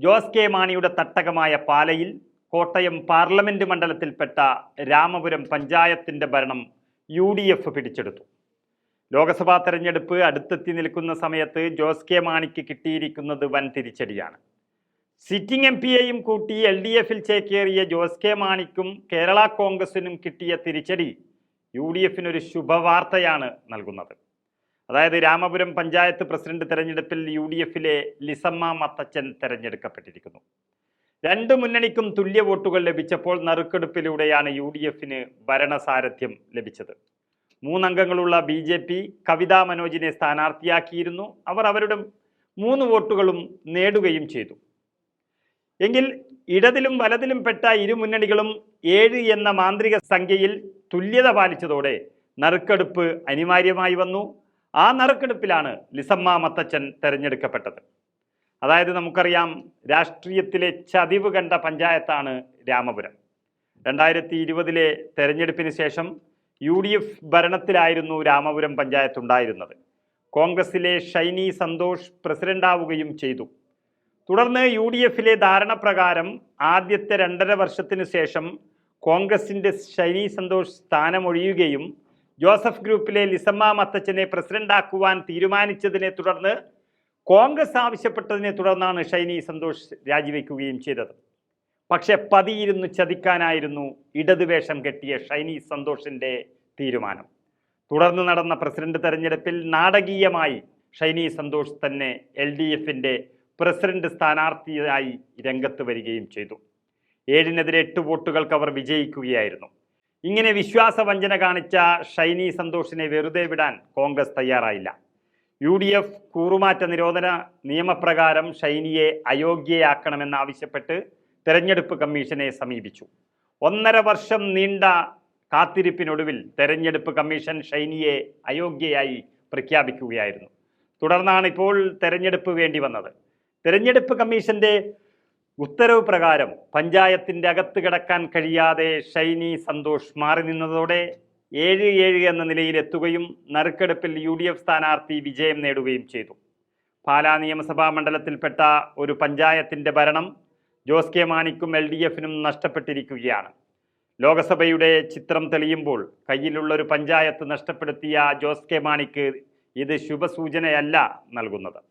Jose K മാണിയുടെ തട്ടകമായ പാലയിൽ Kottayam parliament മണ്ഡലത്തിൽപ്പെട്ട Ramapuram പഞ്ചായത്തിന്റെ ഭരണം UDF പിടിച്ചെടുത്തു. ലോക്സഭാ തെരഞ്ഞെടുപ്പ് അടുത്തെത്തി നിൽക്കുന്ന സമയത്ത് ജോസ് കെ മാണിക്ക് കിട്ടിയിരിക്കുന്നത് വൻ തിരിച്ചടിയാണ്. സിറ്റിംഗ് MPയെയും കൂട്ടി LDFിൽ ചേക്കേറിയ ജോസ് കെ മാണിക്കും കേരള കോൺഗ്രസിനും കിട്ടിയ തിരിച്ചടി UDFിനൊരു ശുഭവാർത്തയാണ് നൽകുന്നത്. അതായത് രാമപുരം പഞ്ചായത്ത് പ്രസിഡന്റ് തെരഞ്ഞെടുപ്പിൽ UDFിലെ ലിസമ്മ മത്തച്ചൻ തെരഞ്ഞെടുക്കപ്പെട്ടിരിക്കുന്നു. രണ്ട് മുന്നണിക്കും തുല്യ വോട്ടുകൾ ലഭിച്ചപ്പോൾ നറുക്കെടുപ്പിലൂടെയാണ് UDFിന് ഭരണസാരഥ്യം ലഭിച്ചത്. 3 അംഗങ്ങളുള്ള BJP കവിതാ മനോജിനെ സ്ഥാനാർത്ഥിയാക്കിയിരുന്നു. അവർ അവരുടെ 3 വോട്ടുകളും നേടുകയും ചെയ്തു. എങ്കിൽ ഇടതിലും വലതിലും പെട്ട ഇരു മുന്നണികളും 7 എന്ന മാന്ത്രിക സംഖ്യയിൽ തുല്യത പാലിച്ചതോടെ നറുക്കെടുപ്പ് അനിവാര്യമായി വന്നു. ആ നറുക്കെടുപ്പിലാണ് ലിസമ്മ മത്തച്ചൻ തെരഞ്ഞെടുക്കപ്പെട്ടത്. അതായത് നമുക്കറിയാം, രാഷ്ട്രീയത്തിലെ ചതിവ് കണ്ട പഞ്ചായത്താണ് രാമപുരം. 2020 തെരഞ്ഞെടുപ്പിന് ശേഷം UDF ഭരണത്തിലായിരുന്നു രാമപുരം പഞ്ചായത്ത് ഉണ്ടായിരുന്നത്. കോൺഗ്രസിലെ ഷൈനി സന്തോഷ് പ്രസിഡന്റാവുകയും ചെയ്തു. തുടർന്ന് UDFിലെ ധാരണ പ്രകാരം ആദ്യത്തെ 2.5 വർഷത്തിനു ശേഷം കോൺഗ്രസിൻ്റെ ഷൈനി സന്തോഷ് സ്ഥാനമൊഴിയുകയും ജോസഫ് ഗ്രൂപ്പിലെ ലിസമ്മ മത്തച്ചനെ പ്രസിഡന്റാക്കുവാൻ തീരുമാനിച്ചതിനെ തുടർന്ന് കോൺഗ്രസ് ആവശ്യപ്പെട്ടതിനെ തുടർന്നാണ് ഷൈനി സന്തോഷ് രാജിവെക്കുകയും ചെയ്തത്. പക്ഷെ പതിയിരുന്നു ചതിക്കാനായിരുന്നു ഇടതുവേഷം കെട്ടിയ ഷൈനി സന്തോഷിൻ്റെ തീരുമാനം. തുടർന്ന് നടന്ന പ്രസിഡന്റ് തെരഞ്ഞെടുപ്പിൽ നാടകീയമായി ഷൈനി സന്തോഷ് തന്നെ LDFിൻ്റെ പ്രസിഡന്റ് സ്ഥാനാർത്ഥിയായി രംഗത്ത് വരികയും ചെയ്തു. 7-നെതിരെ 8 വോട്ടുകൾക്ക് അവർ വിജയിക്കുകയായിരുന്നു. ഇങ്ങനെ വിശ്വാസവഞ്ചന കാണിച്ച ഷൈനി സന്തോഷിനെ വെറുതെ വിടാൻ കോൺഗ്രസ് തയ്യാറായില്ല. UDF കൂറുമാറ്റ നിരോധന നിയമപ്രകാരം ഷൈനിയെ അയോഗ്യയാക്കണമെന്നാവശ്യപ്പെട്ട് തെരഞ്ഞെടുപ്പ് കമ്മീഷനെ സമീപിച്ചു. 1.5 വർഷം നീണ്ട കാത്തിരിപ്പിനൊടുവിൽ തെരഞ്ഞെടുപ്പ് കമ്മീഷൻ ഷൈനിയെ അയോഗ്യയായി പ്രഖ്യാപിക്കുകയായിരുന്നു. തുടർന്നാണ് ഇപ്പോൾ തെരഞ്ഞെടുപ്പ് വേണ്ടി വന്നത്. തെരഞ്ഞെടുപ്പ് കമ്മീഷന്റെ ഉത്തരവ് പ്രകാരം പഞ്ചായത്തിൻ്റെ അകത്ത് കിടക്കാൻ കഴിയാതെ ഷൈനി സന്തോഷ് മാറി നിന്നതോടെ 7-7 എന്ന നിലയിലെത്തുകയും നറുക്കെടുപ്പിൽ UDF സ്ഥാനാർത്ഥി വിജയം നേടുകയും ചെയ്തു. പാലാ നിയമസഭാ മണ്ഡലത്തിൽപ്പെട്ട ഒരു പഞ്ചായത്തിൻ്റെ ഭരണം ജോസ് കെ മാണിക്കും LDFിനും നഷ്ടപ്പെട്ടിരിക്കുകയാണ്. ലോക്സഭയുടെ ചിത്രം തെളിയുമ്പോൾ കയ്യിലുള്ള ഒരു പഞ്ചായത്ത് നഷ്ടപ്പെടുത്തിയ ജോസ് കെ മാണിക്ക് ഇത് ശുഭസൂചനയല്ല നൽകുന്നത്.